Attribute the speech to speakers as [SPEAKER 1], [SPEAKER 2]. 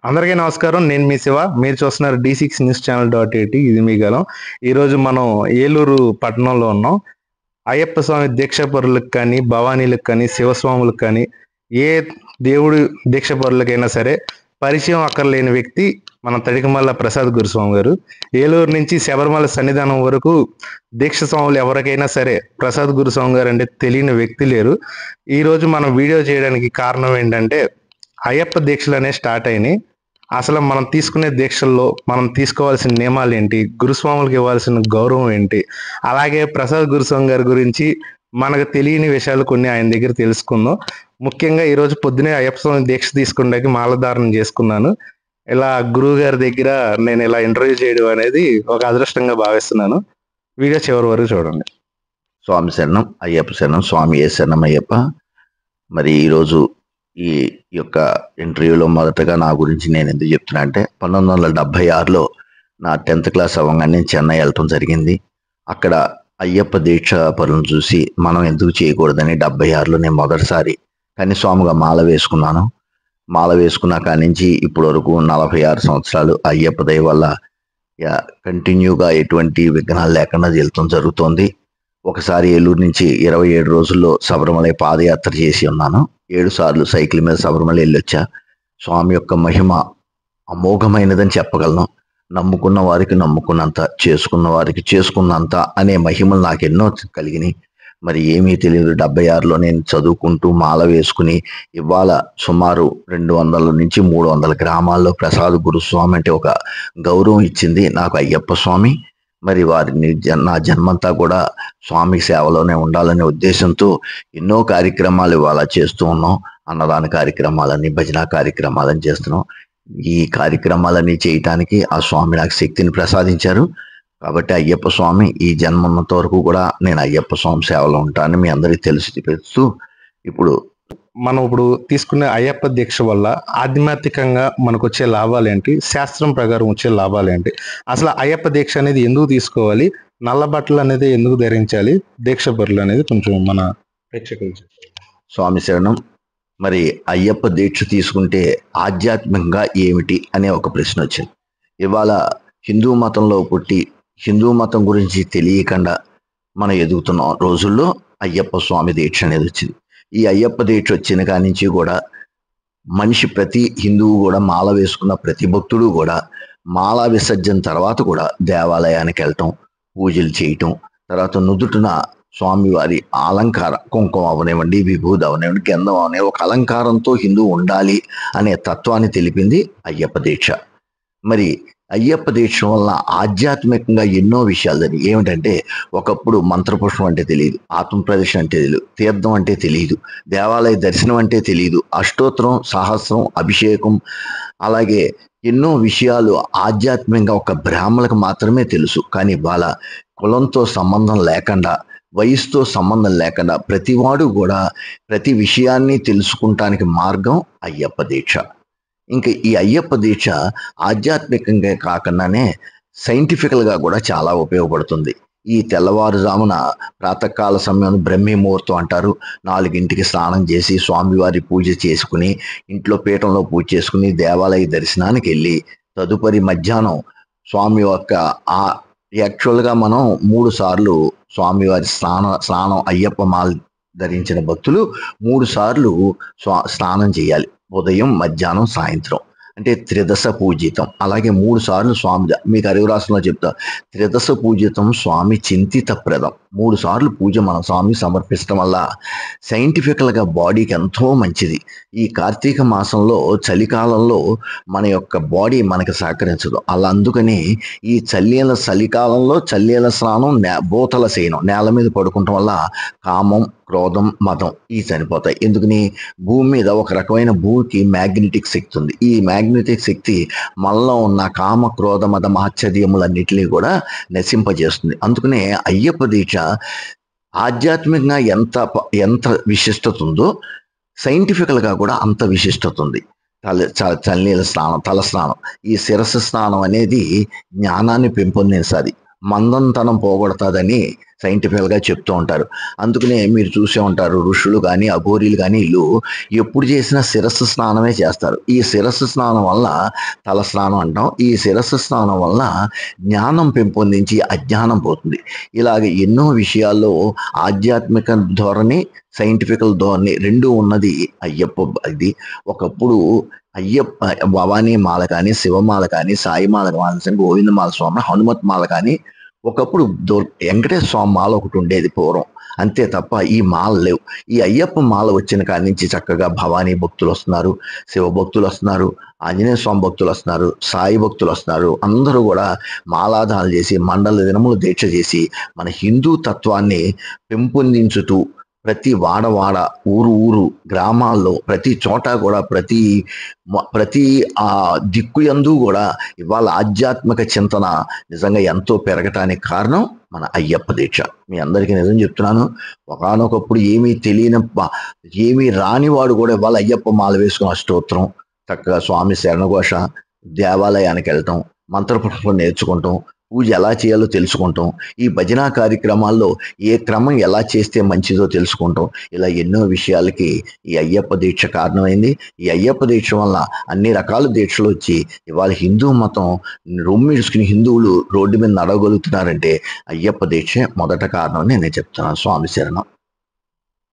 [SPEAKER 1] అందరికీ నమస్కారం. నేను మీ శివ. మీరు చూస్తున్నారు D6 న్యూస్ ఛానల్ .at. ఇది మీ గలం. ఈరోజు మనం ఏలూరు పట్టణంలో ఉన్నాం. అయ్యప్ప స్వామి దీక్షాపరులకు కానీ, భవానీలకు కానీ, శివస్వాములకు కానీ, ఏ దేవుడి దీక్షాపరులకైనా సరే పరిచయం అక్కర్లేని వ్యక్తి మన తడికమల్ల ప్రసాద్ గురుస్వామి గారు. ఏలూరు నుంచి శబరిమల సన్నిధానం వరకు దీక్ష స్వాములు ఎవరికైనా సరే ప్రసాద్ గురుస్వామి గారు అంటే తెలియని వ్యక్తి లేరు. ఈరోజు మనం వీడియో చేయడానికి కారణం ఏంటంటే అయ్యప్ప దీక్షలు అనేవి స్టార్ట్ అయినాయి. అసలు మనం తీసుకునే దీక్షల్లో మనం తీసుకోవాల్సిన నియమాలు ఏంటి, గురుస్వాములకు ఇవ్వాల్సిన గౌరవం ఏంటి, అలాగే ప్రసాద్ గురుస్వామి గారి గురించి మనకు తెలియని విషయాలు కొన్ని ఆయన దగ్గర తెలుసుకుందాం. ముఖ్యంగా ఈరోజు పొద్దునే అయ్యప్ప స్వామి దీక్ష తీసుకునేకి మాలధారణ చేసుకున్నాను. ఇలా గురువు గారి దగ్గర నేను ఇలా ఇంటర్వ్యూ చేయడం అనేది ఒక అదృష్టంగా భావిస్తున్నాను. వీడియో చివరి వరకు చూడండి.
[SPEAKER 2] స్వామి శరణం అయ్యప్ప శరణం. స్వామి ఏ శరణం అయ్యప్ప. మరి ఈరోజు ఈ యొక్క ఇంటర్వ్యూలో మొదటగా నా గురించి నేను ఎందుకు చెప్తున్నా అంటే 1976లో నా 10th క్లాస్ అవ్వగానే నేను చెన్నై వెళ్ళటం జరిగింది. అక్కడ అయ్యప్ప దీక్ష పనులను చూసి మనం ఎందుకు చేయకూడదని 76లో నేను మొదటిసారి కన్యస్వామిగా మాల వేసుకున్నాను. మాల వేసుకున్న కాడి నుంచి ఇప్పటి వరకు 46 సంవత్సరాలు అయ్యప్ప దయ వల్ల కంటిన్యూగా ఎటువంటి విఘ్నాలు లేకుండా వెళ్తాం జరుగుతోంది. ఒకసారి ఏలూరు నుంచి 27 రోజుల్లో శబరిమల పాదయాత్ర చేసి ఉన్నాను. 7 సార్లు సైకిల్ మీద శబరిమల వెళ్ళొచ్చా. స్వామి యొక్క మహిమ అమోఘమైనదని చెప్పగలను. నమ్ముకున్న వారికి నమ్ముకున్నంత, చేసుకున్న వారికి చేసుకున్నంత అనే మహిమలు నాకు ఎన్నో కలిగినాయి. మరి ఏమీ తెలియదు. 76లో నేను చదువుకుంటూ మాల వేసుకుని ఇవాళ సుమారు 200 నుంచి 300 గ్రామాల్లో ప్రసాద్ గురుస్వామి అంటే ఒక గౌరవం ఇచ్చింది నాకు అయ్యప్ప స్వామి. మరి వారిని నా జన్మంతా కూడా స్వామి సేవలోనే ఉండాలనే ఉద్దేశంతో ఎన్నో కార్యక్రమాలు ఇవాళ చేస్తూ ఉన్నాం. అన్నదాన కార్యక్రమాలని, భజన కార్యక్రమాలని చేస్తున్నాం. ఈ కార్యక్రమాలన్నీ చేయటానికి ఆ స్వామి నాకు శక్తిని ప్రసాదించారు. కాబట్టి అయ్యప్ప స్వామి ఈ జన్మన్నంత వరకు కూడా నేను అయ్యప్ప స్వామి సేవలో ఉంటానని మీ అందరికీ తెలుస్తూ
[SPEAKER 1] మనం ఇప్పుడు తీసుకునే అయ్యప్ప దీక్ష వల్ల ఆధ్యాత్మికంగా మనకు వచ్చే లాభాలు ఏంటి, శాస్త్రం ప్రకారం వచ్చే లాభాలు ఏంటి, అసలు అయ్యప్ప దీక్ష అనేది ఎందుకు తీసుకోవాలి, నల్ల బట్టలు అనేది ఎందుకు ధరించాలి, దీక్ష పరులు అనేది కొంచెం మన ప్రేక్షకులు.
[SPEAKER 2] స్వామి శరణం. మరి అయ్యప్ప దీక్ష తీసుకుంటే ఆధ్యాత్మికంగా ఏమిటి అనే ఒక ప్రశ్న వచ్చింది. ఇవాళ హిందూ మతంలో పుట్టి హిందూ మతం గురించి తెలియకుండా మనం ఎదుగుతున్న రోజుల్లో అయ్యప్ప స్వామి దీక్ష అనేది వచ్చింది. ఈ అయ్యప్ప దీక్ష వచ్చిన కాడి నుంచి కూడా మనిషి, ప్రతి హిందువు కూడా, మాల వేసుకున్న ప్రతి భక్తుడు కూడా మాల విసర్జన తర్వాత కూడా దేవాలయానికి వెళ్ళటం, పూజలు చేయటం, తర్వాత నుదుటిన స్వామివారి అలంకార కుంకుమ అవనివ్వండి, విభూది అవనివ్వండి, గంధం అవనే ఒక అలంకారంతో హిందువు ఉండాలి అనే తత్వాన్ని తెలిపింది అయ్యప్ప దీక్ష. మరి అయ్యప్ప దీక్ష వల్ల ఆధ్యాత్మికంగా ఎన్నో విషయాలు జరిగి ఏమిటంటే, ఒకప్పుడు మంత్రపుష్పం అంటే తెలియదు, ఆత్మ ప్రదర్శన అంటే తెలియదు, తీర్థం అంటే తెలియదు, దేవాలయ దర్శనం అంటే తెలియదు, అష్టోత్తరం, సహస్రం, అభిషేకం, అలాగే ఎన్నో విషయాలు ఆధ్యాత్మికంగా ఒక బ్రాహ్మణులకు మాత్రమే తెలుసు. కానీ ఇవాళ కులంతో సంబంధం లేకుండా, వయసుతో సంబంధం లేకుండా ప్రతివాడు కూడా ప్రతి విషయాన్ని తెలుసుకుంటానికి మార్గం అయ్యప్ప దీక్ష. ఇంకా ఈ అయ్యప్ప దీక్ష ఆధ్యాత్మికంగా కాకుండానే సైంటిఫికల్గా కూడా చాలా ఉపయోగపడుతుంది. ఈ తెల్లవారుజామున ప్రాతకాల సమయం బ్రహ్మీ ముహూర్తం అంటారు. 4ంటికి స్నానం చేసి స్వామివారి పూజ చేసుకుని, ఇంట్లో పీఠంలో పూజ చేసుకుని, దేవాలయ దర్శనానికి వెళ్ళి, తదుపరి మధ్యాహ్నం స్వామి యొక్క యాక్చువల్గా మనం 3 సార్లు స్వామివారి స్నానం అయ్యప్ప మాల ధరించిన భక్తులు 3 సార్లు స్నానం చేయాలి. ఉదయం, మధ్యాహ్నం, సాయంత్రం. అంటే త్రిదశ పూజితం. అలాగే 3 సార్లు స్వామి, మీకు అరివరాసంలో చెప్తా, త్రిదశ పూజితం స్వామి చింతిత ప్రదం. 3 సార్లు పూజ మనం స్వామి సమర్పించడం వల్ల సైంటిఫికల్గా బాడీకి ఎంతో మంచిది. ఈ కార్తీక మాసంలో చలికాలంలో మన యొక్క బాడీ మనకి సహకరించదు. అలా అందుకని ఈ చలికాలంలో చల్లీల స్నానం, భూతల శయనం, నేల మీద పడుకోవటం వల్ల కామం, క్రోధం, మదం ఈ చనిపోతాయి. ఎందుకని? భూమి మీద ఒక రకమైన భూమికి మ్యాగ్నెటిక్ శక్తి ఉంది. ఈ మ్యాగ్నెటిక్ శక్తి మనలో ఉన్న కామ, క్రోధ, మద, మాత్సర్యములన్నిటినీ కూడా నశింపజేస్తుంది. అందుకనే అయ్యప్ప దీక్ష ఆధ్యాత్మికంగా ఎంత విశిష్టత ఉందో సైంటిఫికల్గా కూడా అంత విశిష్టత ఉంది. చల్లనీళ్ళ స్నానం, తల స్నానం, ఈ శిరస్సు స్నానం అనేది జ్ఞానాన్ని పెంపొందించాలి. మందంతనం పోగొడతాదని సైంటిఫికల్గా చెప్తూ ఉంటారు. అందుకనే మీరు చూసే ఉంటారు, ఋషులు కానీ అఘోరీలు కానీ వీళ్ళు ఎప్పుడు చేసినా శిరస్సు స్నానమే చేస్తారు. ఈ శిరస్సు స్నానం వల్ల, తల స్నానం అంటాం, ఈ శిరస్సు స్నానం వల్ల జ్ఞానం పెంపొందించి అజ్ఞానం పోతుంది. ఇలాగ ఎన్నో విషయాల్లో ఆధ్యాత్మిక ధోరణి, సైంటిఫికల్ ధోరణి రెండు ఉన్నది అయ్యప్ప. ఇది ఒకప్పుడు అయ్యప్ప భవానీ మాల కానీ, శివమాల కానీ, సాయి మాల కానీ, గోవిందమాల స్వామి, హనుమత్ మాల కానీ, ఒకప్పుడు వెంకటేశ్వర స్వామి మాల ఒకటి ఉండేది పూర్వం. అంతే తప్ప ఈ మాల లేవు. ఈ అయ్యప్ప మాల వచ్చిన కాడి నుంచి చక్కగా భవానీ భక్తులు వస్తున్నారు, శివ భక్తులు వస్తున్నారు, ఆంజనేయ స్వామి భక్తులు వస్తున్నారు, సాయి భక్తులు వస్తున్నారు. అందరూ కూడా మాలాధారాలు చేసి, మండల దినములు దీక్ష చేసి మన హిందూ తత్వాన్ని పెంపొందించుతూ ప్రతి వాడవాడ, ఊరు ఊరు, గ్రామాల్లో ప్రతి చోట కూడా ప్రతి దిక్కు యందు కూడా ఇవాళ ఆధ్యాత్మిక చింతన నిజంగా ఎంతో పెరగటానికి కారణం మన అయ్యప్ప దీక్ష. మీ అందరికీ నిజం చెప్తున్నాను, ఒకానొకప్పుడు ఏమీ రానివాడు కూడా ఇవాళ అయ్యప్ప మాల వేసుకుని అష్టోత్తరం, చక్కగా స్వామి శరణఘోష, దేవాలయానికి వెళ్ళటం, మంత్రపుష్పం నేర్చుకుంటాం, పూజ ఎలా చేయాలో తెలుసుకుంటాం, ఈ భజన కార్యక్రమాల్లో ఏ క్రమం ఎలా చేస్తే మంచిదో తెలుసుకుంటాం. ఇలా ఎన్నో విషయాలకి ఈ అయ్యప్ప దీక్ష కారణమైంది. ఈ అయ్యప్ప దీక్ష వల్ల అన్ని రకాల దీక్షలు వచ్చి ఇవాళ హిందూ మతం రొమ్మిడుచుకుని హిందువులు రోడ్డు మీద నడవగలుగుతున్నారంటే అయ్యప్ప దీక్ష మొదట కారణం అని నేను చెప్తున్నాను. స్వామి శరణం.